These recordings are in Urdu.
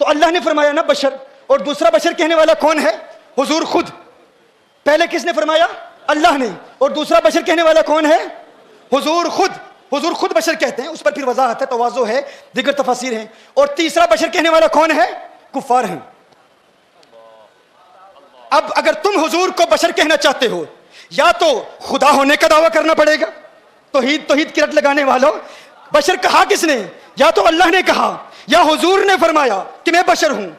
تو اللہ نے فرمایا نا بشر، اور دوسرا بشر کہنے والا کون ہے؟ حضور خود. پہلے کس نے فرمایا؟ اللہ نے. اور دوسرا بشر کہنے والا کون ہے؟ حضور خود. حضور خود بشر کہتے ہیں، اس پر پھر وضاحت ہے، تواضع ہے، دیگر تفاسیر ہیں. اور تیسرا بشر کہنے والا کون ہے؟ کفار ہیں. اب اگر تم حضور کو بشر کہنا چاہتے ہو، یا تو خدا ہونے کا دعویٰ کرنا پڑے گا، توحید کی رٹ لگانے والوں. بشر کہا کس نے؟ یا تو اللہ نے کہا، یا حضور نے فرمایا کہ میں بشر ہوں،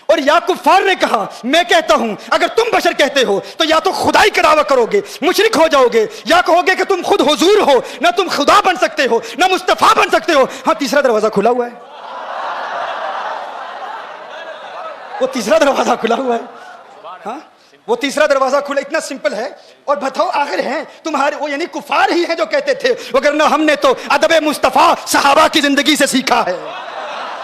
اور یا کفار نے کہا میں کہتا ہوں. اگر تم بشر کہتے ہو تو یا تو خدائی کا دعویٰ کرو گے، مشرک ہو جاؤ گے، یا کہو گے کہ تم خود حضور ہو، نہ تم خدا بن سکتے ہو نہ مصطفیٰ بن سکتے ہو. ہاں تیسرا دروازہ کھلا ہوا ہے، وہ تیسرا دروازہ کھلا ہوا ہے. ہاں وہ تیسرا دروازہ کھلا. اتنا سمپل ہے. اور بتاؤ آخر ہیں تمہارے وہ، یعنی کفار ہی ہیں جو کہتے تھے، وگرنہ ہم نے تو ادب مصطفیٰ صحابہ کی زندگی سے سیکھا ہے.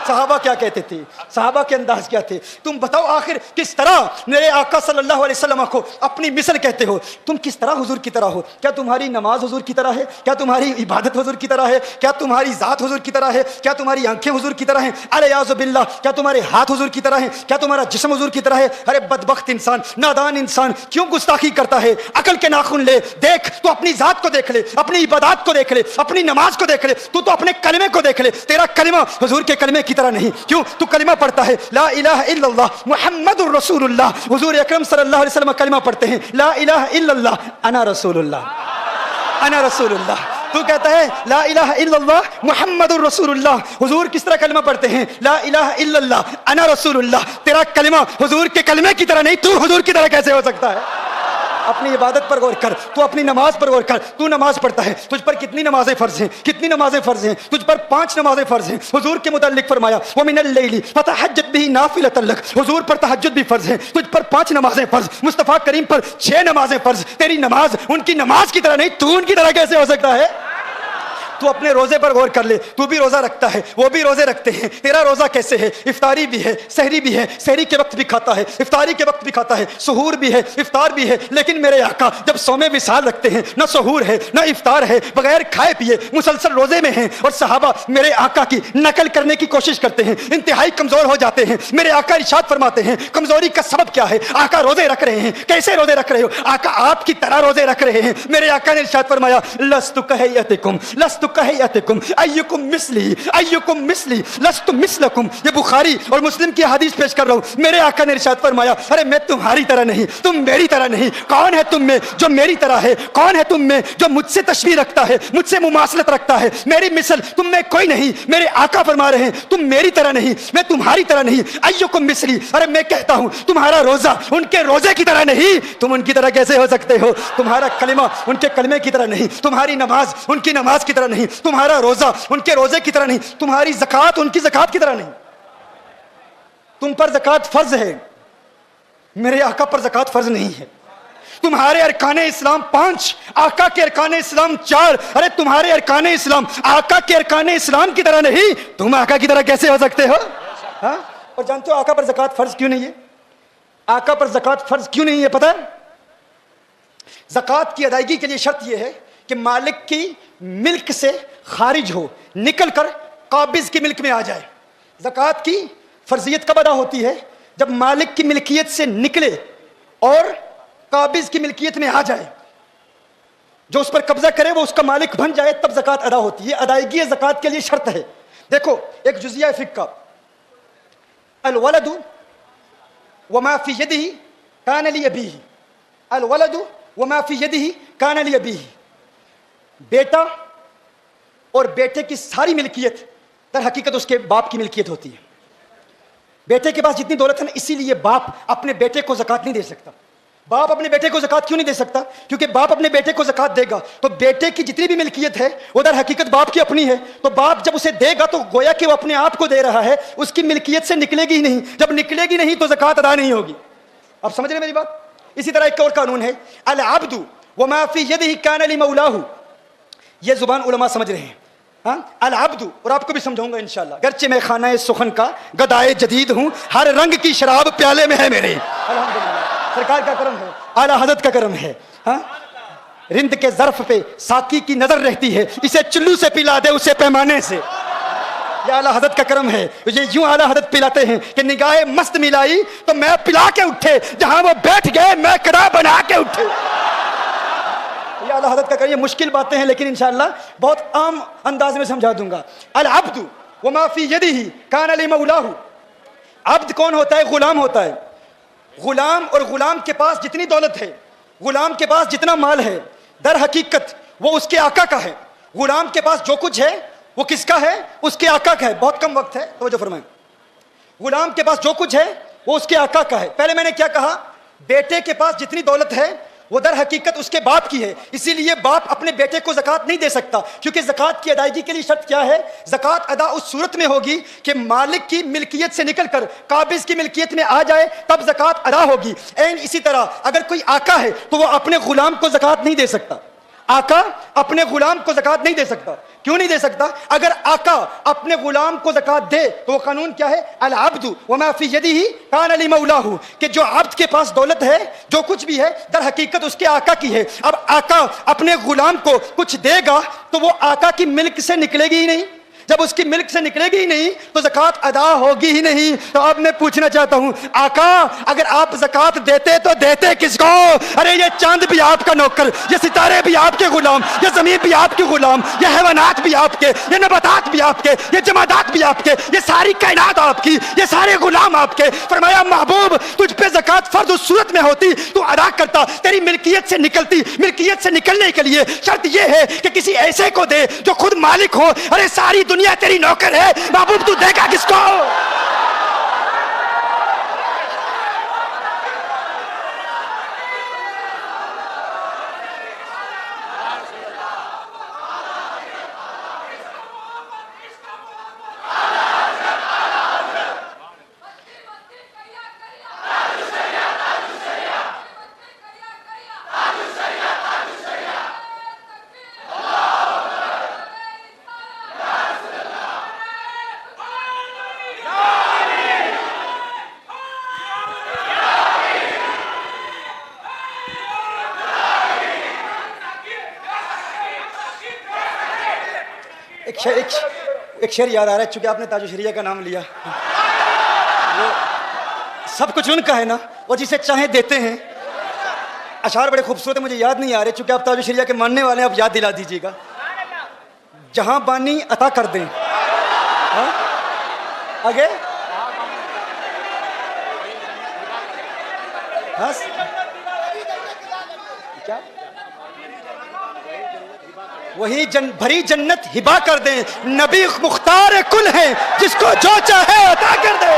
صحابہ کیا کہتے تھے، صحابہ کے انداز کیا تھے. تم بتاؤ آخر کس طرح میرے آقا صلی اللہ علیہ وسلم کو اپنی مثل کہتے ہو. تم کس طرح حضور کی طرح ہو؟ کیا تمہاری نماز حضور کی طرح ہے؟ کیا تمہاری عبادت حضور کی طرح ہے؟ کیا تمہاری ذات حضور کی طرح ہے؟ کیا تمہاری آنکھیں حضور کی طرح ہیں؟ الیاذ باللہ. کیا تمہارے ہاتھ حضور کی طرح ہیں؟ کیا تمہارا جسم حضور کی طرح ہے؟ ارے بدبخت انسان، نادان انسان، کیوں گستاخی کرتا ہے؟ عقل کے ناخن لے، دیکھ تو اپنی ذات کو دیکھ لے، اپنی عبادات کو دیکھ لے، اپنی نماز کو دیکھ لے. تو اپنے کلمے کو دیکھ لے. تیرا کلمہ حضور کے کلمے کی طرح نہیں. کیوں؟ تو کلمہ پڑھتا ہے لا الہ الا اللہ محمد الرسول اللہ. حضور اکرم صلی اللہ علیہ وسلم کلمہ پڑھتے ہیں لا الہ الا اللہ انا رسول اللہ، انا رسول اللہ. تو کہتا ہے لا الہ الا اللہ محمد الرسول اللہ. حضور کس طرح کلمہ پڑھتے ہیں؟ لا الہ الا اللہ انا رسول اللہ. تیرا کلمہ حضور کے کلمے کی طرح نہیں. تو حضور کی طرح کیسے ہو سکتا ہے؟ اپنی عبادت پر غور کر، تو اپنی نماز پر غور کر. تو نماز پڑھتا ہے، تجھ پر کتنی نمازیں فرض ہیں؟ کتنی نمازیں فرض ہیں؟ تجھ پر 5 نمازیں فرض ہیں. حضور کے متعلق فرمایا وَمِنَ اللَّيْلِ فَتَهَجَّدْ بِهِ نَافِلَةً لَكَ. حضور پر تہجد بھی فرض ہے، تجھ پر 5 نمازیں فرض. مصطفیٰ کریم پر 6 نمازیں فرض. تیری نماز ان کی نماز کی طرح نہیں. تو ان کی طرح کیسے ہو سکتا ہے؟ تو اپنے روزے پر غور کر لے. تو بھی روزہ رکھتا ہے، وہ بھی روزے رکھتے ہیں. تیرا روزہ کیسے ہے؟ افطاری بھی ہے، سحری بھی ہے. سحری کے وقت بھی کھاتا ہے، افطاری کے وقت بھی کھاتا ہے. سحور بھی ہے، افطار بھی ہے. لیکن میرے آقا جب صوم وصال رکھتے ہیں، نہ سحور ہے نہ افطار ہے، بغیر کھائے پیے مسلسل روزے میں ہیں. اور صحابہ میرے آقا کی نقل کرنے کی کوشش کرتے ہیں، انتہائی کمزور ہو جاتے ہیں. میرے آقا ارشاد فرماتے ہیں کمزوری کا سبب کیا ہے؟ آقا روزے رکھ رہے ہیں. کیسے روزے رکھ رہے ہو؟ آقا آپ کی طرح روزے رکھ رہے ہیں. میرے آقا نے ارشاد فرمایا لست کہیتکم لست کہیتکم ایکم مثلی ایکم مثلی لست مثلکم. یہ بخاری اور مسلم کی حدیث پیش کر رہا ہوں. میرے آقا نے ارشاد فرمایا ارے میں تمہاری طرح نہیں، تم میری طرح نہیں. کون ہے تم میں جو میری طرح ہے؟ کون ہے تم میں جو مجھ سے تشبیہ رکھتا ہے، مجھ سے مماثلت رکھتا ہے؟ میری مثل تم میں کوئی نہیں. میرے آقا فرما رہے ہیں تم میری طرح نہیں، میں تمہاری طرح نہیں. ایکم مثلی. ارے میں کہتا ہوں تمہارا روزہ ان کے روزے کی طرح نہیں. تم ان کی طرح کیسے ہو سکتے ہو؟ تمہارا کلمہ ان کے کلمے کی طرح نہیں. تمہاری نماز ان کی نماز کی طرح نہیں. تمہارا روزہ ان کے روزے کی طرح نہیں. تمہاری زکوٰۃ ان کی زکوٰۃ کی طرح نہیں. تم پر زکوٰۃ فرض ہے، میرے آقا پر زکوٰۃ فرض نہیں ہے. تمہارے ارکان اسلام 5، آقا کے ارکان اسلام 4. ارے تمہارے ارکان اسلام آقا کے ارکان اسلام کی طرح نہیں. تم آقا کی طرح کیسے ہو سکتے ہو؟ ہاں. اور جانتے ہو آقا پر زکوٰۃ فرض کیوں نہیں ہے؟ آقا پر زکوٰۃ فرض کیوں نہیں ہے پتہ ہے؟ زکوٰۃ کی ادائیگی کے لیے شرط یہ ہے کہ مالک کی ملک سے خارج ہو، نکل کر قابض کی ملک میں آ جائے. زکوٰۃ کی فرضیت کب ادا ہوتی ہے؟ جب مالک کی ملکیت سے نکلے اور قابض کی ملکیت میں آ جائے. جو اس پر قبضہ کرے وہ اس کا مالک بن جائے، تب زکوٰۃ ادا ہوتی ہے. ادائیگی زکوٰۃ کے لیے شرط ہے. دیکھو ایک جزیہ فقہ، الولد وما فی یدہ کان لابیہ. الولد وما فی یدہ کان لابیہ. بیٹا اور بیٹے کی ساری ملکیت در حقیقت اس کے باپ کی ملکیت ہوتی ہے. بیٹے کے پاس جتنی دولت ہے نا، اسی لیے باپ اپنے بیٹے کو زکوٰۃ نہیں دے سکتا. باپ اپنے بیٹے کو زکوٰۃ کیوں نہیں دے سکتا؟ کیونکہ باپ اپنے بیٹے کو زکوٰۃ دے گا تو بیٹے کی جتنی بھی ملکیت ہے وہ در حقیقت باپ کی اپنی ہے. تو باپ جب اسے دے گا تو گویا کہ وہ اپنے آپ کو دے رہا ہے، اس کی ملکیت سے نکلے گی ہی نہیں. جب نکلے گی نہیں تو زکوٰۃ ادا نہیں ہوگی. آپ سمجھ رہے ہیں میری بات؟ اسی طرح ایک اور قانون ہے العبد وما فی یدہ کان لمولاہ. یہ زبان علماء سمجھ رہے ہیں. ہاں العبد، اور آپ کو بھی سمجھاؤں گا انشاءاللہ. گرچہ میں خانہ سخن کا گدائے جدید ہوں، ہر رنگ کی شراب پیالے میں ہے میرے. الحمدللہ سرکار کا کرم ہے، اعلیٰ حضرت کا کرم ہے. ہاں رند کے ظرف پہ ساقی کی نظر رہتی ہے، اسے چلو سے پلا دے اسے پیمانے سے. یہ اعلیٰ حضرت کا کرم ہے. یہ یوں اعلیٰ حضرت پلاتے ہیں کہ نگاہ مست ملائی تو میں پلا کے اٹھے, جہاں وہ بیٹھ گئے میں کڑا بنا کے اٹھے. یہ اعلیٰ حضرت کا کرم. یہ مشکل باتیں ہیں لیکن انشاءاللہ بہت عام انداز میں سمجھا دوں گا. العبد وما فی یدہ کان لمولاہ. عبد کون ہوتا ہے؟ غلام ہوتا ہے. غلام, اور غلام کے پاس جتنی دولت ہے, غلام کے پاس جتنا مال ہے, در حقیقت وہ اس کے آقا کا ہے. غلام کے پاس جو کچھ ہے وہ کس کا ہے؟ اس کے آقا کا ہے. بہت کم وقت ہے, توجہ فرمائیں. غلام کے پاس جو کچھ ہے وہ اس کے آقا کا ہے. پہلے میں نے کیا کہا؟ بیٹے کے پاس جتنی دولت ہے وہ در حقیقت اس کے باپ کی ہے. اسی لیے باپ اپنے بیٹے کو زکوٰۃ نہیں دے سکتا, کیونکہ زکوٰۃ کی ادائیگی کے لیے شرط کیا ہے؟ زکوٰۃ ادا اس صورت میں ہوگی کہ مالک کی ملکیت سے نکل کر قابض کی ملکیت میں آ جائے, تب زکوٰۃ ادا ہوگی. اسی طرح اگر کوئی آقا ہے تو وہ اپنے غلام کو زکوٰۃ نہیں دے سکتا. آقا اپنے غلام کو زکوٰۃ نہیں دے سکتا. کیوں نہیں دے سکتا؟ اگر آقا اپنے غلام کو زکوٰۃ دے تو وہ قانون کیا ہے؟ العبد وما فی یدہ کان لمولاہ, کہ جو عبد کے پاس دولت ہے, جو کچھ بھی ہے, در حقیقت اس کے آقا کی ہے. اب آقا اپنے غلام کو کچھ دے گا تو وہ آقا کی ملک سے نکلے گی ہی نہیں. جب اس کی ملک سے نکلے گی ہی نہیں تو زکوٰۃ ادا ہوگی ہی نہیں. تو اب میں پوچھنا چاہتا ہوں, آقا اگر آپ زکوٰۃ دیتے تو دیتے کس کو؟ ارے یہ چاند بھی آپ کا نوکر, یہ ستارے بھی آپ کے غلام, یہ زمین بھی آپ کی غلام, یہ حیوانات بھی آپ کے, یہ نباتات بھی آپ کے, یہ جمادات بھی آپ کے, یہ ساری کائنات آپ کی, یہ سارے غلام آپ کے. فرمایا محبوب تجھ پہ زکوٰۃ فرض اس صورت میں ہوتی تو ادا کرتا, تیری ملکیت سے نکلتی. ملکیت سے نکلنے کے لیے شرط یہ ہے کہ کسی ایسے کو دے جو خود مالک ہو. ارے ساری دنیا تیری نوکر ہے, محبوب تو دے گا کس کو؟ ایک شعر یاد آ رہا ہے, چونکہ آپ نے تاج الشریعہ کا نام لیا. وہ سب کچھ ان کا ہے نا, اور جسے چاہیں دیتے ہیں. اشعار بڑے خوبصورت ہیں, مجھے یاد نہیں آ رہے, چونکہ آپ تاج الشریعہ کے ماننے والے ہیں, آپ یاد دلا دیجیے گا. جہاں بانی عطا کر دیں. آگے کیا وہی بھری جنت ہبا کر دیں. نبی مختار کل ہیں جس کو جو چاہے عطا کر دیں.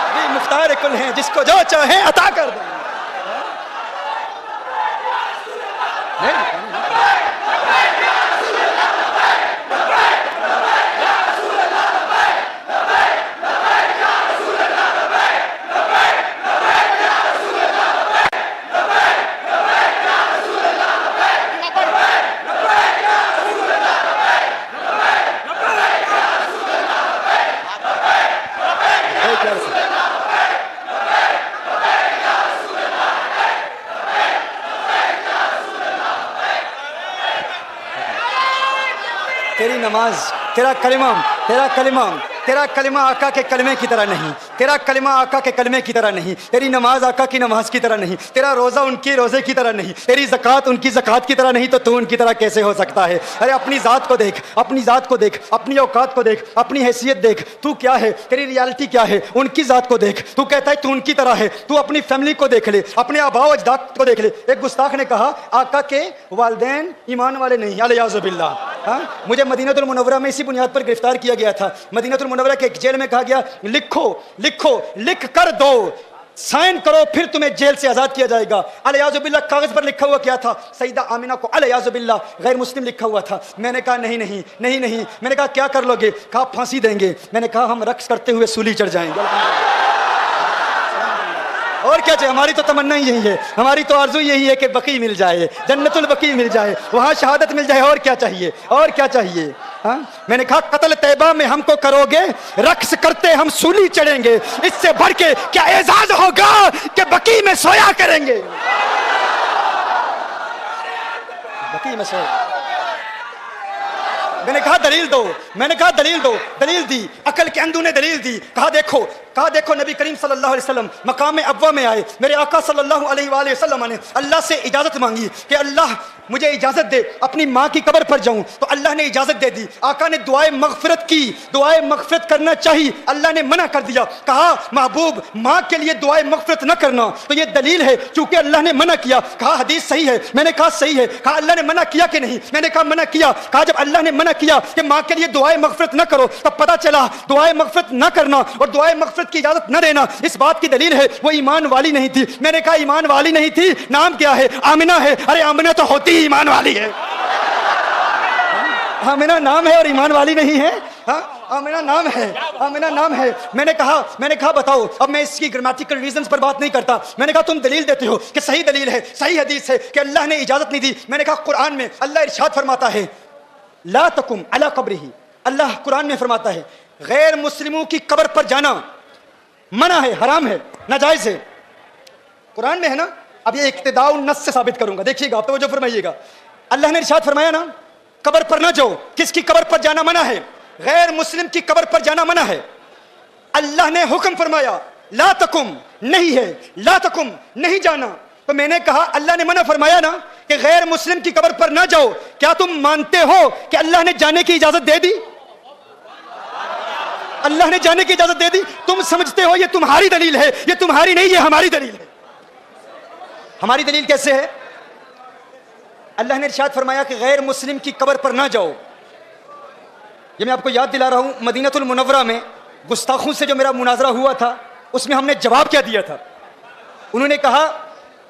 نبی مختار کل ہیں جس کو جو چاہے عطا کر دیں. تیری نماز, تیرا کلمہ آقا کے کلمے کی طرح نہیں. تیرا کلمہ آقا کے کلمے کی طرح نہیں. تیری نماز آقا کی نماز کی طرح نہیں. تیرا روزہ ان کی روزے کی طرح نہیں. تیری زکوٰۃ ان کی زکوٰۃ کی طرح نہیں. تو ان کی طرح کیسے ہو سکتا ہے؟ ارے اپنی ذات کو دیکھ, اپنی ذات کو دیکھ, اپنی اوقات کو دیکھ, اپنی حیثیت دیکھ. تو کیا ہے, تیری ریالٹی کیا ہے؟ ان کی ذات کو دیکھ. تو کہتا ہے تو ان کی طرح ہے. تو اپنی فیملی کو دیکھ لے, اپنے آباء و اجداد کو دیکھ لے. ایک گستاخ نے کہا آقا کے والدین ایمان والے نہیں, الیاذ باللہ. مجھے مدینہ المنورہ میں اسی بنیاد پر گرفتار کیا گیا تھا. مدینہ المنورہ کے ایک جیل میں کہا گیا لکھ کر دو, سائن کرو, پھر تمہیں جیل سے آزاد کیا جائے گا. الیاذ باللہ. کاغذ پر لکھا ہوا کیا تھا؟ سیدہ آمینہ کو الیاذ باللہ غیر مسلم لکھا ہوا تھا. میں نے کہا نہیں. میں نے کہا کیا کر لو گے؟ کہا پھانسی دیں گے. میں نے کہا ہم رقص کرتے ہوئے سولی چڑھ جائیں گے. اور کیا چاہیے؟ ہماری تو تمنا ہی یہی ہے, ہماری تو آرزو یہی ہے کہ بقی مل جائے, جنت البقی مل جائے, وہاں شہادت مل جائے. اور کیا چاہیے؟ اور کیا چاہیے؟ میں نے کہا قتل طیبہ میں ہم کو کرو گے, رقص کرتے ہم سولی چڑھیں گے. اس سے بڑھ کے کیا اعزاز ہوگا کہ بقی میں سویا کریں گے. بقی میں سویا. میں نے کہا دلیل دو، میں نے کہا دلیل دو، دلیل دی، عقل کے اندھوں نے دلیل دی، کہا دیکھو نبی کریم صلی اللہ علیہ وسلم مقام ابوا میں آئے، میرے آقا صلی اللہ علیہ وآلہ وسلم نے اللہ سے اجازت مانگی کہ اللہ مجھے اجازت دے اپنی ماں کی قبر پر جاؤں، تو اللہ نے اجازت دے دی، آقا نے دعائے مغفرت کی، دعائے مغفرت کرنا چاہیے، اللہ نے منع کر دیا، کہا محبوب ماں کے لیے دعائے مغفرت نہ کرنا، تو یہ دلیل ہے چونکہ اللہ نے منع کیا، کہا حدیث صحیح ہے، میں نے کہا صحیح ہے، کہا اللہ نے منع کیا کہ نہیں، میں نے کہا منع کیا، کہا جب اللہ نے منع کیا کہ ماں کے لیے دعائے مغفرت نہ کرو، تب پتہ چلا دعائے مغفرت نہ کرنا اور دعائے مغفرت کی اجازت نہ دینا اس بات کی دلیل ہے وہ ایمان والی نہیں تھی، میں نے کہا ایمان والی نہیں تھی، نام کیا ہے؟ آمنہ ہے، ارے آمنہ تو ہوتی ہی ایمان والی ہے، آمنہ نام ہے اور ایمان والی نہیں ہے، آمنہ نام ہے، آمنہ نام ہے، میں نے کہا بتاؤ، اب میں اس کی گرامیٹیکل ریزنز پر بات نہیں کرتا، میں نے کہا تم دلیل دیتے ہو کہ صحیح دلیل ہے، صحیح حدیث ہے کہ اللہ نے اجازت نہیں دی، میں نے کہا قرآن میں اللہ ارشاد فرماتا ہے لا تقم علی قبرہ، اللہ قرآن میں فرماتا ہے غیر مسلموں کی قبر پر جانا منع ہے، حرام ہے، ناجائز ہے، قرآن میں ہے نا، اب یہ اقتداء النص سے ثابت کروں گا، دیکھیے گا آپ توجہ فرمائیے گا، اللہ نے ارشاد فرمایا نا قبر پر نہ جاؤ، کس کی قبر پر جانا منع ہے؟ غیر مسلم کی قبر پر جانا منع ہے، اللہ نے حکم فرمایا لا تقم، نہیں ہے، لا تقم نہیں جانا، تو میں نے کہا اللہ نے منع فرمایا نا کہ غیر مسلم کی قبر پر نہ جاؤ، کیا تم مانتے ہو کہ اللہ نے جانے کی اجازت دے دی؟ اللہ نے جانے کی اجازت دے دی، تم سمجھتے ہو یہ تمہاری دلیل ہے، یہ تمہاری نہیں، یہ ہماری دلیل ہے۔ ہماری دلیل کیسے ہے؟ اللہ نے ارشاد فرمایا کہ غیر مسلم کی قبر پر نہ جاؤ، یہ میں آپ کو یاد دلا رہا ہوں، مدینہ المنورہ میں گستاخوں سے جو میرا مناظرہ ہوا تھا اس میں ہم نے جواب کیا دیا تھا، انہوں نے کہا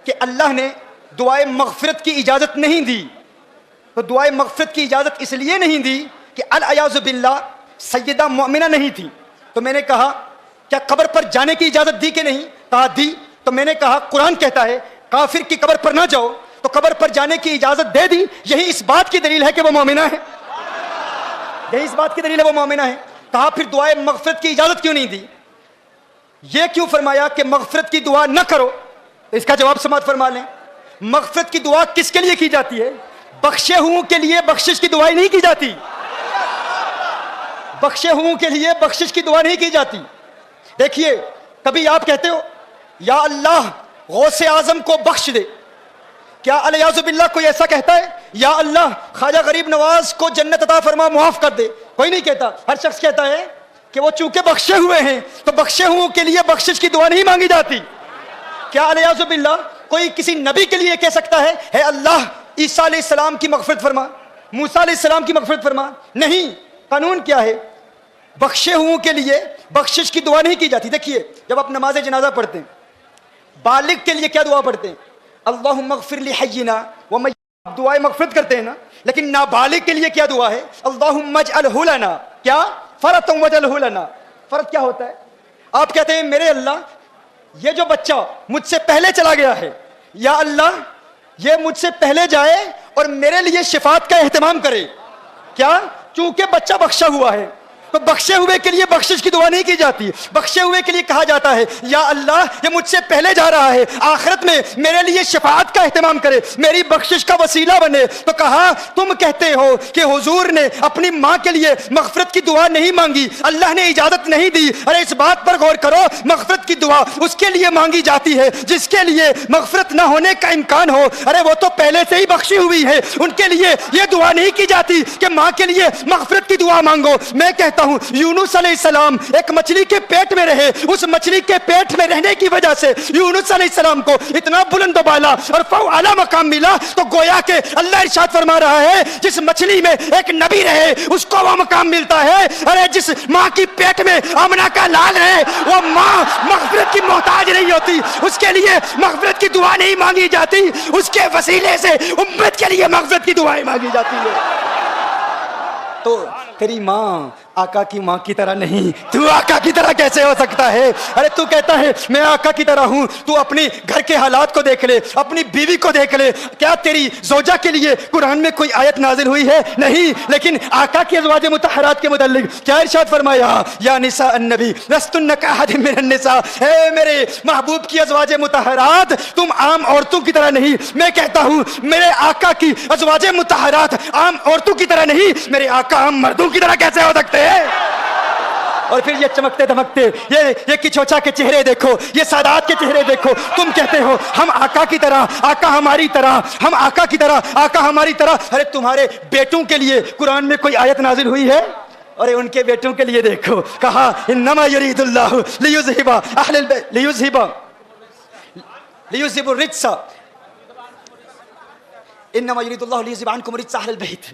کہ اللہ نے دعائے مغفرت کی اجازت نہیں دی، تو دعائے مغفرت کی اجازت اس لیے نہیں دی کہ العیاذ باللہ سیدہ مومنہ نہیں تھی، تو میں نے کہا کیا قبر پر جانے کی اجازت دی کہ نہیں؟ کہا دی، تو میں نے کہا قرآن کہتا ہے کافر کی قبر پر نہ جاؤ، تو قبر پر جانے کی اجازت دے دی، یہی اس بات کی دلیل ہے کہ وہ مومنہ ہے، یہی اس بات کی دلیل ہے وہ مومنہ ہے۔ کہا پھر دعائے مغفرت کی اجازت کیوں نہیں دی؟ یہ کیوں فرمایا کہ مغفرت کی دعا نہ کرو؟ اس کا جواب سماعت فرما لیں، مغفرت کی دعا کس کے لیے کی جاتی ہے؟ بخشے ہوں کے لیے بخشش کی دعائیں نہیں کی جاتی، بخشے ہوں کے لیے بخشش کی دعا نہیں کی جاتی۔ دیکھیے کبھی آپ کہتے ہو یا اللہ غوث اعظم کو بخش دے، کیا الیاذ باللہ کوئی ایسا کہتا ہے؟ یا اللہ خواجہ غریب نواز کو جنت عطا فرما، معاف کر دے، کوئی نہیں کہتا، ہر شخص کہتا ہے کہ وہ چونکہ بخشے ہوئے ہیں تو بخشے ہوں کے لیے بخشش کی دعا نہیں مانگی جاتی۔ کیا الیاذ باللہ کوئی کسی نبی کے لیے کہہ سکتا ہے اے اللہ عیسیٰ علیہ السلام کی مغفرت فرما، موسیٰ علیہ السلام کی مغفرت فرما؟ نہیں، قانون کیا ہے؟ بخشے ہوں کے لیے بخشش کی دعا نہیں کی جاتی۔ دیکھیے جب آپ نماز جنازہ پڑھتے ہیں بالغ کے لیے کیا دعا پڑھتے ہیں؟ اللہم اغفر لحینا ومیتنا، دعائے مغفرت کرتے ہیں نا، لیکن نابالغ کے لیے کیا دعا ہے؟ اللہم اجعلہ لنا، کیا؟ فرۃ واجعلہ لنا، فرض کیا ہوتا ہے؟ آپ کہتے ہیں میرے اللہ یہ جو بچہ مجھ سے پہلے چلا گیا ہے، یا اللہ یہ مجھ سے پہلے جائے اور میرے لیے شفاعت کا اہتمام کرے، کیا؟ چونکہ بچہ بخشا ہوا ہے، تو بخشے ہوئے کے لیے بخشش کی دعا نہیں کی جاتی، بخشے ہوئے کے لیے کہا جاتا ہے یا اللہ یہ مجھ سے پہلے جا رہا ہے، آخرت میں میرے لیے شفاعت کا اہتمام کرے، میری بخشش کا وسیلہ بنے۔ تو کہا تم کہتے ہو کہ حضور نے اپنی ماں کے لیے مغفرت کی دعا نہیں مانگی، اللہ نے اجازت نہیں دی، ارے اس بات پر غور کرو، مغفرت کی دعا اس کے لیے مانگی جاتی ہے جس کے لیے مغفرت نہ ہونے کا امکان ہو، ارے وہ تو پہلے سے ہی بخشی ہوئی ہے، ان کے لیے یہ دعا نہیں کی جاتی کہ ماں کے لیے مغفرت کی دعا مانگو۔ میں کہتا ہوں یونس علیہ السلام ایک مچھلی کے پیٹ میں رہے، اس مچھلی کے پیٹ میں رہنے کی وجہ سے یونس علیہ السلام کو اتنا بلند و بالا اور فوق اعلیٰ مقام ملا، تو گویا کہ اللہ ارشاد فرما رہا ہے جس مچھلی میں ایک نبی رہے اس کو وہ مقام ملتا ہے، ارے جس ماں کی پیٹ میں آمنہ کا لال ہے وہ ماں مغفرت کی محتاج نہیں ہوتی، اس کے لیے مغفرت کی دعا نہیں مانگی جاتی، اس کے وسیلے سے امت کے لیے مغفرت کی دعائیں مانگی جاتی ہے۔ تو تیری ماں آقا کی ماں کی طرح نہیں. تو آقا کی طرح کیسے ہو سکتا ہے؟ ارے تو کہتا ہے میں آقا کی طرح ہوں. تو اپنی گھر کے حالات کو دیکھ لے, اپنی بیوی کو دیکھ لے. کیا تیری زوجہ کے لیے قرآن میں کوئی آیت نازل ہوئی ہے؟ نہیں. لیکن آقا کی ازواج مطہرات کے متعلق کیا ارشاد فرمایا؟ یا نساء النبی لستن کاحد من النساء. اے میرے محبوب کی ازواج مطہرات, تم عام عورتوں کی طرح نہیں. میں کہتا ہوں میرے آقا کی ازواج مطہرات عام عورتوں کی طرح نہیں, میرے آقا عام مردوں کی طرح کیسے ہو سکتے ہیں؟ اور پھر یہ چمکتے دمکتے یہ کچوچا کے چہرے دیکھو, یہ سادات کے چہرے دیکھو. تم کہتے ہو ہم آقا کی طرح, آقا ہماری طرح, ہم آقا کی طرح, آقا ہماری طرح. ارے تمہارے بیٹوں کے لیے قرآن میں کوئی آیت نازل ہوئی ہے؟ ارے ان کے بیٹوں کے لیے دیکھو, کہا انما یرید اللہ لیذہب اہل البیت لیذہب الرجس, انما یرید اللہ لیذہب عنکم الرجس اہل البیت.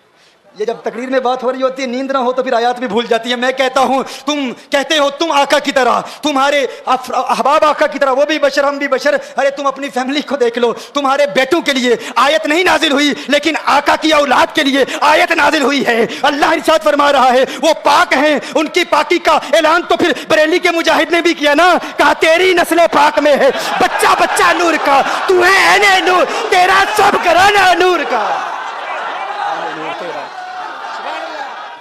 یہ جب تقریر میں بات ہو رہی ہوتی ہے, نیند نہ ہو تو پھر آیات بھی بھول جاتی ہے. میں کہتا ہوں تم کہتے ہو تم آقا کی طرح, تمہارے احباب آقا کی طرح, وہ بھی بشر ہم بھی بشر. ارے تم اپنی فیملی کو دیکھ لو, تمہارے بیٹوں کے لیے آیت نہیں نازل ہوئی, لیکن آقا کی اولاد کے لیے آیت نازل ہوئی ہے. اللہ ارشاد فرما رہا ہے وہ پاک ہیں, ان کی پاکی کا اعلان تو پھر بریلی کے مجاہد نے بھی کیا نا, کہا تیری نسل پاک میں ہے بچہ بچہ نور کا, تو ہے عین نور, تیرا سب گھرانہ نور کا.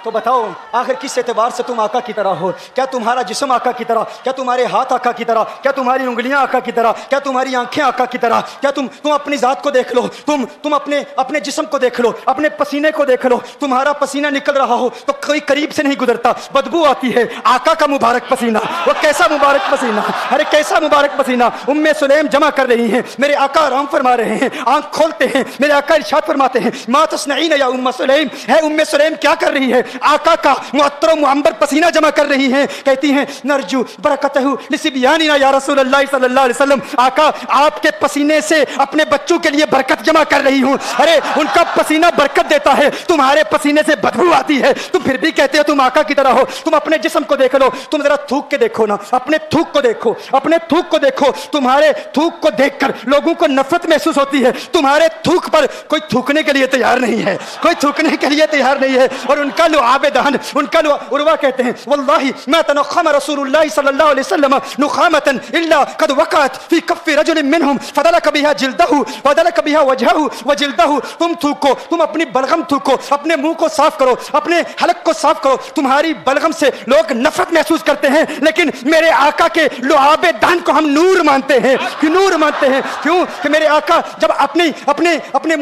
تو بتاؤ آخر کس اعتبار سے تم آقا کی طرح ہو؟ کیا تمہارا جسم آقا کی طرح, کیا تمہارے ہاتھ آقا کی طرح, کیا تمہاری انگلیاں آقا کی طرح, کیا تمہاری آنکھیں آقا کی طرح, کیا تم اپنی ذات کو دیکھ لو, تم اپنے جسم کو دیکھ لو, اپنے پسینے کو دیکھ لو. تمہارا پسینہ نکل رہا ہو تو کوئی قریب سے نہیں گزرتا, بدبو آتی ہے. آقا کا مبارک پسینہ, وہ کیسا مبارک پسینہ, ارے کیسا مبارک پسینہ. ام سلیم جمع کر رہی ہیں, میرے آقا آرام فرما رہے ہیں, آنکھ کھولتے ہیں, میرے آقا ارشاد فرماتے ہیں ما تصنعین یا ام سلیم, ہے ام سلیم کیا کر رہی ہے؟ آقا کا معطر و معمبر پسینہ جمع کر رہی ہیں. کہتی ہیں نرجو برکتہ لصبیاننا یا رسول اللہ صلی اللہ علیہ وسلم, آقا آپ کے پسینے سے اپنے بچوں کے لیے برکت جمع کر رہی ہوں. ارے ان کا پسینہ برکت دیتا ہے, تمہارے پسینے سے بدبو آتی ہے, تم پھر بھی کہتے ہو تم آقا کی طرح ہو. تم اپنے جسم کو دیکھ لو, تم ذرا تھوک کے دیکھو نا, اپنے تھوک کو دیکھو, اپنے تھوک کو دیکھو. تمہارے تھوک کو دیکھ کر لوگوں کو نفرت محسوس ہوتی ہے. تمہارے تھوک پر کوئی تھوکنے کے لیے تیار نہیں ہے, کوئی تھوکنے کے لیے تیار نہیں ہے. اور ان کا لعاب دہن, ان کا عروہ کہتے ہیں واللہ ما تنخم رسول اللہ صلی اللہ علیہ وسلم نخامتا الا قد وقعت فی کف رجل منہم فدلک بها جلدہ ودلک بها وجہہ وجلدہ. تم تھوکو, تم اپنی بلغم تھوکو, اپنے منہ کو صاف کرو, اپنے حلق کو صاف کرو. تمہاری بلغم سے لوگ نفرت محسوس کرتے ہیں, لیکن میرے آقا کے لعاب دہن کو ہم نور مانتے ہیں. کہ نور مانتے ہیں کیوں کہ میرے آقا جب اپنے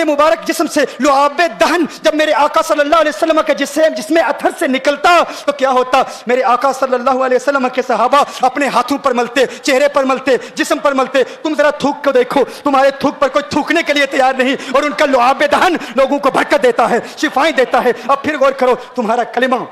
مبارک جسم سے لعاب دہن جب میرے آقا صلی اللہ علیہ وسلم کے جس میں اتھر سے نکلتا تو کیا ہوتا؟ میرے آقا صلی اللہ علیہ وسلم کے صحابہ اپنے ہاتھوں پر ملتے, چہرے پر ملتے, جسم پر ملتے. تم ذرا تھوک کو دیکھو, تمہارے تھوک پر کوئی تھوکنے کے لیے تیار نہیں, اور ان کا لعاب دہن لوگوں کو برکت دیتا ہے, شفائیں دیتا ہے. اب پھر غور کرو, تمہارا کلمہ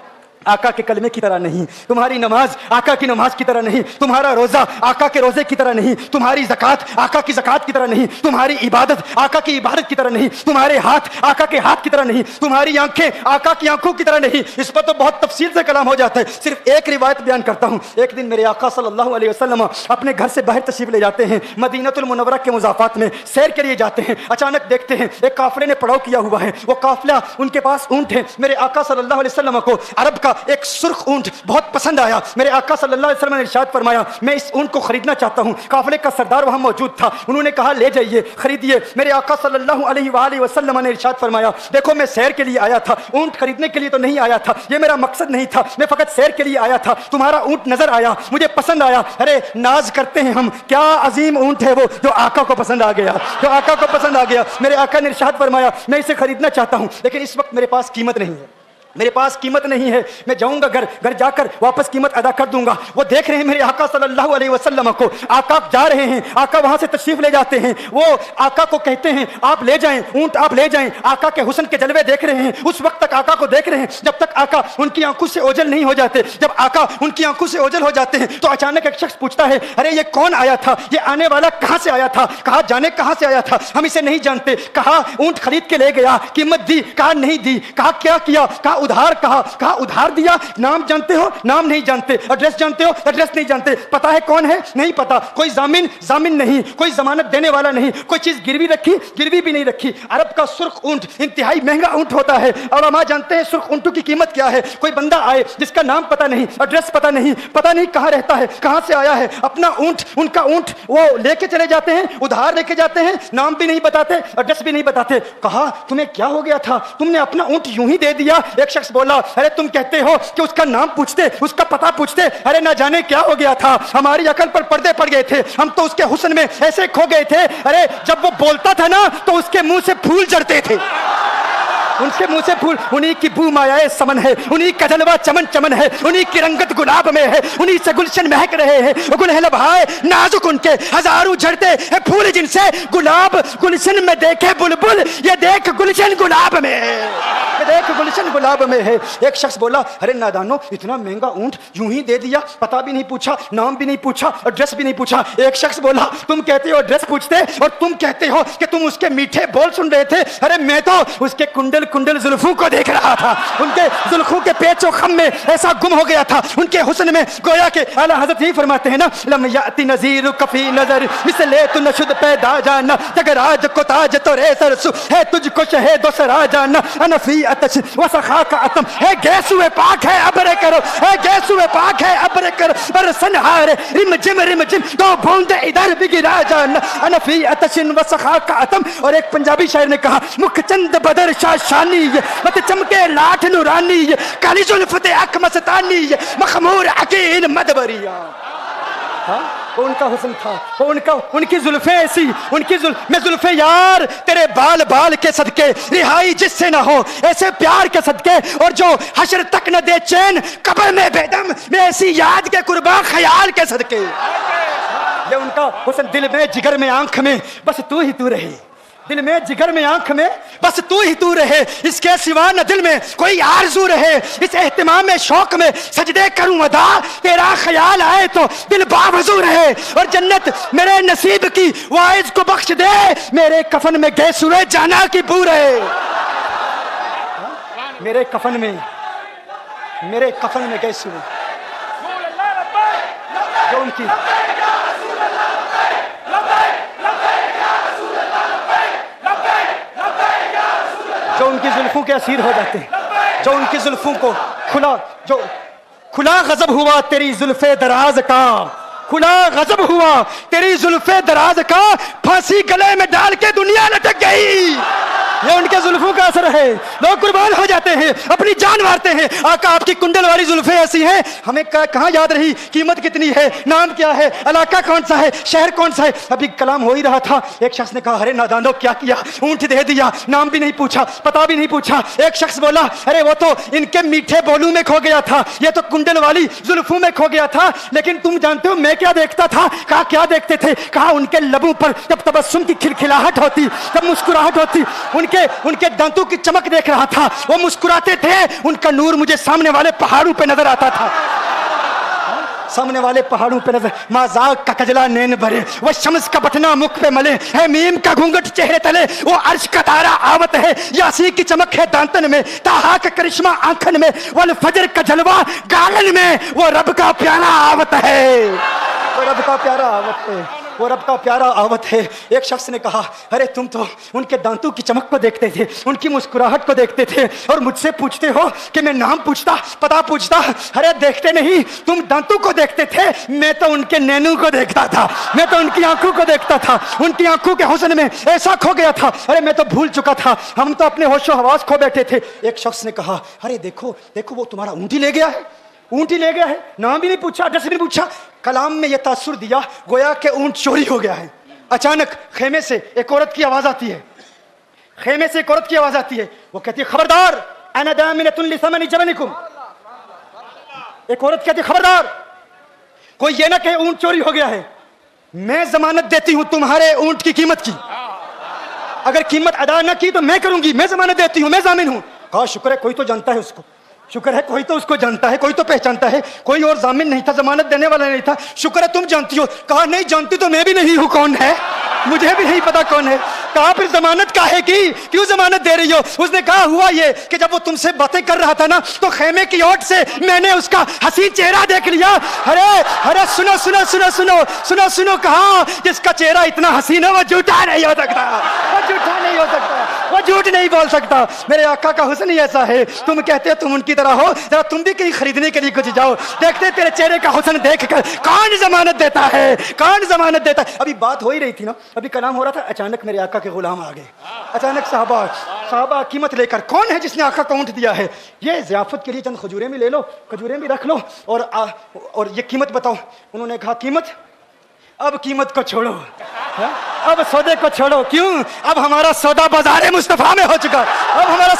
آقا کے کلمے کی طرح نہیں, تمہاری نماز آقا کی نماز کی طرح نہیں, تمہارا روزہ آقا کے روزے کی طرح نہیں, تمہاری زکات آقا کی زکات کی طرح نہیں, تمہاری عبادت آقا کی عبادت کی طرح نہیں, تمہارے ہاتھ آقا کے ہاتھ کی طرح نہیں, تمہاری آنکھیں آقا کی آنکھوں کی طرح نہیں. اس پر تو بہت تفصیل سے کلام ہو جاتا ہے, صرف ایک روایت بیان کرتا ہوں. ایک دن میرے آقا صلی اللہ علیہ وسلم اپنے گھر سے باہر تشریف لے جاتے ہیں, مدینہ المنورہ کے مضافات میں سیر کے لیے جاتے ہیں. اچانک دیکھتے ہیں ایک قافلے نے پڑاؤ کیا ہوا ہے, وہ قافلہ ان کے پاس اونٹ ہے. میرے آقا صلی اللہ علیہ وسلم کو عرب کا ایک سرخ اونٹ بہت پسند آیا. میرے آقا صلی اللہ علیہ وسلم نے ارشاد فرمایا میں اس اونٹ کو خریدنا چاہتا ہوں. قافلے کا سردار وہاں موجود تھا, انہوں نے کہا لے جائیے, خریدیے. میرے آقا صلی اللہ علیہ وآلہ وسلم نے ارشاد فرمایا دیکھو میں سیر کے لیے آیا تھا, اونٹ خریدنے کے لیے تو نہیں آیا تھا, یہ میرا مقصد نہیں تھا, میں فقط سیر کے لیے آیا تھا. تمہارا اونٹ نظر آیا, مجھے پسند آیا. ارے ناز کرتے ہیں ہم, کیا عظیم اونٹ ہے وہ جو آقا کو پسند آ گیا, جو آقا کو پسند آ گیا. میرے آقا نے ارشاد فرمایا میں اسے خریدنا چاہتا ہوں, لیکن اس وقت میرے پاس قیمت نہیں ہے, میرے پاس قیمت نہیں ہے, میں جاؤں گا گھر جا کر واپس قیمت ادا کر دوں گا. وہ دیکھ رہے ہیں میرے آقا صلی اللہ علیہ وسلم کو, آقا جا رہے ہیں, آقا وہاں سے تشریف لے جاتے ہیں. وہ آقا کو کہتے ہیں آپ لے جائیں, اونٹ آپ لے جائیں. آقا کے حسن کے جلوے دیکھ رہے ہیں, اس وقت تک آقا کو دیکھ رہے ہیں جب تک آقا ان کی آنکھوں سے اوجھل نہیں ہو جاتے. جب آقا ان کی آنکھوں سے اوجھل ہو جاتے ہیں تو اچانک ایک شخص پوچھتا ہے ارے یہ کون آیا تھا, یہ آنے والا کہاں سے آیا تھا؟ کہا جانے کہاں سے آیا تھا, ہم اسے نہیں جانتے. کہا اونٹ خرید کے لے گیا, قیمت دی, کہا نہیں دی. کہا کیا کیا؟ کہا ادھار کہا ادھار دیا. نام جانتے ہو؟ نام نہیں جانتے. ایڈریس جانتے ہو؟ ایڈریس نہیں جانتے. پتا ہے کون ہے؟ نہیں پتا. کوئی ضامن نہیں, کوئی ضمانت دینے والا نہیں. کوئی چیز گروی رکھی؟ گروی بھی نہیں رکھی. عرب کا سرخ اونٹ انتہائی مہنگا اونٹ ہوتا ہے. علماء جانتے ہیں سرخ اونٹوں کی قیمت کیا ہے. کوئی بندہ آئے جس کا نام پتا نہیں, ایڈریس پتا نہیں کہاں رہتا ہے, کہاں سے آیا ہے, اپنا اونٹ, ان کا اونٹ وہ لے کے چلے جاتے ہیں, ادھار لے کے جاتے ہیں, نام بھی نہیں بتاتے, ایڈریس بھی نہیں بتاتے. کہا تمہیں کیا ہو گیا تھا, تم نے اپنا اونٹ یوں ہی دے دیا. ایک شخص بولا ارے تم کہتے ہو کہ اس کا نام پوچھتے, اس کا پتہ پوچھتے, ارے نہ جانے کیا ہو گیا تھا, ہماری عقل پر پردے پڑ گئے تھے, ہم تو اس کے حسن میں ایسے کھو گئے تھے. ارے جب وہ بولتا تھا نا تو اس کے منہ سے پھول جھڑتے تھے, ان کے منہ سے پھول. انہی کی بو مایائے سمن ہے, انہی کا جلوہ چمن چمن ہے, انہی کی رنگت گلاب میں ہے, انہی سے گلشن مہک رہے ہیں. گل ہے لبہائے نازک ان کے, ہزاروں جھڑتے ہیں پھول جن سے گلاب گلشن میں دیکھے بلبل, یہ دیکھ گلشن گلاب میں ہے, یہ دیکھ گلشن گلاب میں ہے. ایک شخص بولا ارے نادانو اتنا مہنگا اونٹ یوں ہی دے دیا, پتہ بھی نہیں پوچھا, نام بھی نہیں پوچھا, ایڈریس بھی نہیں پوچھا. ایک شخص بولا تم کہتے ہو ایڈریس پوچھتے اور تم کہتے ہو کہ تم اس کے میٹھے بول سن رہے تھے. ارے میں تو اس کے کنڈل زلفوں کو دیکھ رہا تھا, ان کے زلفوں کے پیچ و خم میں ایسا گم ہو گیا تھا, ان کے حسن میں. گویا کہ اعلیٰ حضرت یہی فرماتے ہیں نا لم یاتی نذیر کفی نظر مثل تو نشد پیدا جانا, اگر آج کو تاج تو رے سرسو ہے تجھ کو شہید و سرا جانا, انفی اتش و سخا کا اتم ہے گیسو پاک ہے ابر کرو, ہے گیسو پاک ہے ابر کرو, پر سنہار رم جم تو بوند ادھر بھی گرا جانا, انفی اتش و سخا کا اتم. اور ایک پنجابی شاعر نے کہا مکھ چند بدر شاہ شانی مت چمکے لاٹھ نورانی, کالی زلفت اک مستانی, مخمور عقیل مدبریا. ان کا حسن تھا, ان کی زلفیں ایسی, میں زلفیں یار تیرے بال کے صدقے, رہائی جس سے نہ ہو ایسے پیار کے صدقے, اور جو حشر تک نہ دے چین قبر میں بے دم, میں ایسی یاد کے قرباں خیال کے صدقے. یہ ان کا حسن, دل میں جگر میں آنکھ میں بس تو ہی تو رہے, دل میں جگر میں آنکھ میں بس تو ہی تو رہے, اس کے سوا نہ دل میں کوئی آرزو رہے. اس اہتمام میں شوق میں سجدے کروں ادا, تیرا خیال آئے تو دل باوضو رہے, اور جنت میرے نصیب کی واعظ کو بخش دے, میرے کفن میں گئے سورے جانا کی بو رہے. میرے کفن میں گئے سورے جو ان کی جو ان کی زلفوں کے اسیر ہو جاتے ہیں, جو ان کی زلفوں کو کھلا غضب ہوا تیری زلف دراز کا, کھلا غضب ہوا تیری زلف دراز کا, پھانسی گلے میں ڈال کے دنیا لٹک گئی. یہ ان کے زلفوں کا اثر ہے, لوگ قربان ہو جاتے ہیں, اپنی جان مارتے ہیں. آقا آپ کی کنڈل والی زلفیں ایسی ہیں, ہمیں کہاں یاد رہی قیمت کتنی ہے, نام کیا ہے, علاقہ کون سا ہے, شہر کون سا ہے. ابھی کلام ہو ہی رہا تھا, ایک شخص نے کہا ارے نادانو کیا کیا, اونٹ دے دیا, نام بھی نہیں پوچھا, پتہ بھی نہیں پوچھا. ایک شخص بولا ارے وہ تو ان کے میٹھے بولوں میں کھو گیا تھا, یہ تو کنڈل والی زلفوں میں کھو گیا تھا. لیکن تم جانتے ہو میں کیا دیکھتا تھا. کہا کیا دیکھتے تھے. کہا ان کے لبوں پر جب تبسم کی کھلکھلاہٹ ہوتی, جب مسکراہٹ ہوتی, ان کے دانتوں کی چمک دیکھ رہا تھا, وہ مسکراتے تھے, ان کا نور مجھے سامنے والے پہاڑوں پہ نظر آتا تھا, سامنے والے پہاڑوں پہ نظر. مازاغ کا کجلا نین بھرے, وہ شمس کا بٹنا مکھ پہ ملے, ہے میم کا گھونگٹ چہرے تلے, وہ عرش کا تارا آوت ہے, یاسی کی چمک ہے دانتن میں, تاہا کا کرشمہ آنکھن میں, والفجر کا جلوہ گالن میں, وہ رب کا پیارا آوت ہے, وہ رب کا پیارا آوت ہے, وہ رب کا پیارا آوت ہے. ایک شخص نے کہا ارے تم تو ان کے دانتوں کی چمک کو دیکھتے تھے, ان کی مسکراہٹ کو دیکھتے تھے, اور مجھ سے پوچھتے ہو کہ میں نام پوچھتا, پتہ پوچھتا. ارے دیکھتے نہیں, تم دانتوں کو دیکھتے تھے, میں تو ان کے نینوں کو دیکھتا تھا, میں تو ان کی آنکھوں کو دیکھتا تھا, ان کی آنکھوں کے حسن میں ایسا کھو گیا تھا. ارے میں تو بھول چکا تھا, ہم تو اپنے ہوش و حواس کھو بیٹھے تھے. ایک شخص نے کہا ارے دیکھو وہ تمہارا اونٹ ہی لے گیا ہے, اونٹ ہی لے گیا ہے, نام بھی نہیں پوچھا, ایڈریس بھی نہیں پوچھا. کلام میں یہ تاثر دیا گویا کہ اونٹ چوری ہو گیا ہے. اچانک خیمے سے ایک عورت کی آواز آتی ہے, خیمے سے ایک عورت کی آواز آتی ہے, وہ کہتی ہے خبردار انا دامنۃ لثمن جبنکم. ایک عورت کہتی ہے خبردار, کوئی یہ نہ کہ اونٹ چوری ہو گیا ہے, میں ضمانت دیتی ہوں تمہارے اونٹ کی قیمت کی, اگر قیمت ادا نہ کی تو میں کروں گی, میں ضمانت دیتی ہوں, میں ضامن ہوں. کہا شکر ہے کوئی تو جانتا ہے اس کو, شکر ہے کوئی تو اس کو جانتا ہے, کوئی تو پہچانتا ہے, کوئی اور ضامن نہیں تھا, ضمانت دینے والا نہیں تھا, شکر ہے تم جانتی ہو. کہا نہیں جانتی تو میں بھی نہیں ہوں, کون ہے, مجھے بھی نہیں پتا کون ہے. کہا پھر ضمانت کاہے کی, کیوں ضمانت دے رہی ہو؟ اس نے کہا ہوا یہ کہ جب وہ تم سے باتیں کر رہا تھا نا تو خیمے کی اوٹ سے میں نے اس کا حسین چہرہ دیکھ لیا. ارے سنو سنو سنو سنو سنو سنو, کہا جس کا چہرہ اتنا حسین ہے وہ جھوٹا نہیں ہو سکتا, وہ جھوٹا نہیں ہو سکتا, وہ جھوٹ نہیں بول سکتا. میرے آقا کا حسن ہی ایسا ہے. تم کہتے ہو تم ان کی طرح ہو, ذرا تم بھی کہیں خریدنے کے لیے کچھ جاؤ, دیکھتے تیرے چہرے کا حسن دیکھ کر کون ضمانت دیتا ہے, کون ضمانت دیتا ہے. ابھی بات ہو ہی رہی تھی نا, ابھی کلام ہو رہا تھا, اچانک میرے آقا کے غلام آ گئے. اچانک صحابہ قیمت لے کر, کون ہے جس نے آقا کو اونٹ دیا ہے؟ یہ ضیافت کے لیے چند کھجوریں بھی لے لو, کھجوریں بھی رکھ لو, اور یہ قیمت بتاؤ. انہوں نے کہا قیمت, اب قیمت کو چھوڑو, اب سودے کو چھوڑو. کیوں؟ اب ہمارا سودا بازار مصطفیٰ میں ہو چکا. اب ہمارا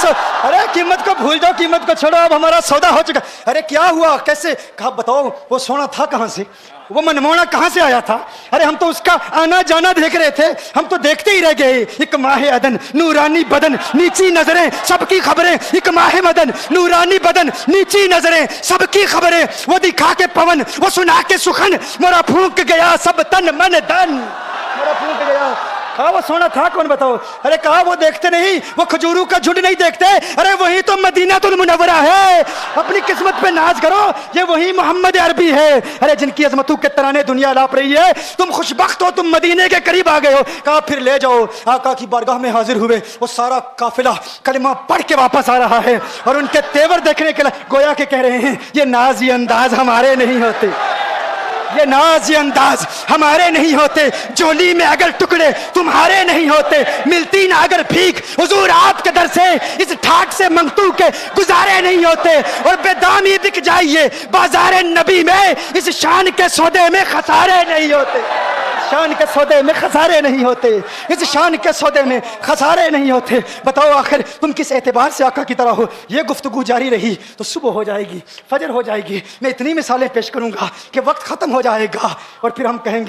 ارے قیمت کو بھول جاؤ, قیمت کو چھوڑو, اب ہمارا سودا ہو چکا. ارے کیا ہوا, کیسے؟ کہا بتاؤ وہ سونا تھا کہاں سے, وہ منمونا کہاں سے آیا تھا؟ ارے ہم تو اس کا آنا جانا دیکھ رہے تھے, ہم تو دیکھتے ہی رہ گئے. ایک ماہ عدن, نورانی بدن, نیچی نظریں, سب کی خبریں. ایک ماہ مدن, نورانی بدن, نیچی نظریں, سب کی خبریں. وہ دکھا کے پون, وہ سنا کے سخن, میرا پھونک گیا سب تن من دن, میرا پھونک گیا. کہا وہ سونا تھا کون بتاؤ؟ ارے کہا وہ دیکھتے نہیں, وہ کھجوروں کا جھنڈ نہیں دیکھتے. ارے وہی تو مدینہ المنورہ ہے. اپنی قسمت پہ ناز کرو, یہ وہی محمد عربی ہے. ارے جن کی عظمتوں کے ترانے دنیا لاپ رہی ہے, تم خوشبخت ہو, تم مدینے کے قریب آ گئے ہو. کہا پھر لے جاؤ. آقا کی بارگاہ میں حاضر ہوئے. وہ سارا قافلہ کلمہ پڑھ کے واپس آ رہا ہے, اور ان کے تیور دیکھنے کے لیے گویا کہ کہہ رہے ہیں یہ ناز یہ انداز ہمارے نہیں ہوتے, یہ ناز یہ انداز ہمارے نہیں ہوتے. جولی میں اگر ٹکڑے تمہارے نہیں ہوتے, ملتی نہ اگر بھیک حضور آپ کے در سے, اس ٹھاٹ سے منگتو کے گزارے نہیں ہوتے. اور بے دامی بک جائیے بازار نبی میں, اس شان کے سودے میں خسارے نہیں ہوتے, شان کے سودے میں خسارے نہیں ہوتے, اس شان کے سودے میں خسارے نہیں ہوتے. بتاؤ آخر تم کس اعتبار سے آقا کی طرح ہو؟ یہ گفتگو جاری رہی تو صبح ہو جائے گی, فجر ہو جائے گی. میں اتنی مثالیں پیش کروں گا کہ وقت ختم ہو جائے گا, اور پھر ہم کہیں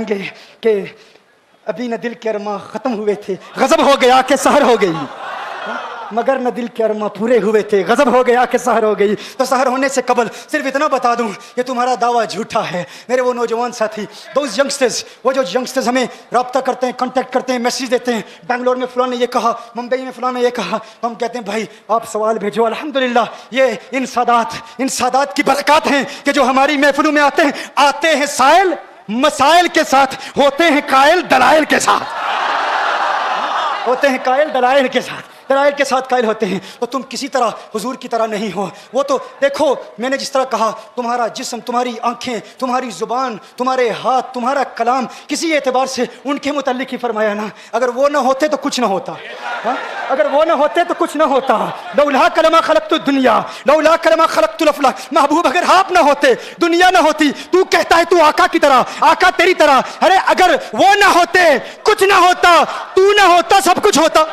گے کہ ابھی نہ دل کے ارماں ختم ہوئے تھے, غضب ہو گیا کہ سحر ہو گئی, مگر نہ دل کے ارماں پورے ہوئے تھے, غضب ہو گیا کہ سحر ہو گئی. تو سحر ہونے سے قبل صرف اتنا بتا دوں کہ تمہارا دعویٰ جھوٹا ہے. میرے وہ نوجوان ساتھی, دوز ینگسٹرز, وہ جو ینگسٹرز ہمیں رابطہ کرتے ہیں, کانٹیکٹ کرتے ہیں, میسیج دیتے ہیں, بنگلور میں فلاں نے یہ کہا, ممبئی میں فلاں نے یہ کہا, ہم کہتے ہیں بھائی آپ سوال بھیجو. الحمدللہ یہ ان سادات کی برکات ہیں کہ جو ہماری محفلوں میں آتے ہیں سائل مسائل کے ساتھ, ہوتے ہیں قائل دلائل کے ساتھ, ہوتے ہیں قائل دلائل کے ساتھ, دلائل کے ساتھ قائل ہوتے ہیں. تو تم کسی طرح حضور کی طرح نہیں ہو. وہ تو دیکھو میں نے جس طرح کہا, تمہارا جسم, تمہاری آنکھیں, تمہاری زبان, تمہارے ہاتھ, تمہارا کلام کسی اعتبار سے ان کے متعلق ہی فرمایا نا. اگر وہ نہ ہوتے تو کچھ نہ ہوتا, اگر وہ نہ ہوتے تو کچھ نہ ہوتا. لولا کلمہ خلقت الدنیا, لولا کلمہ خلقت الافلاک. محبوب اگر آپ نہ ہوتے, دنیا نہ ہوتی, تو کہتا ہے تو آقا کی طرح, آقا تیری طرح. ارے اگر وہ نہ ہوتے کچھ نہ ہوتا, تو نہ ہوتا سب کچھ ہوتا.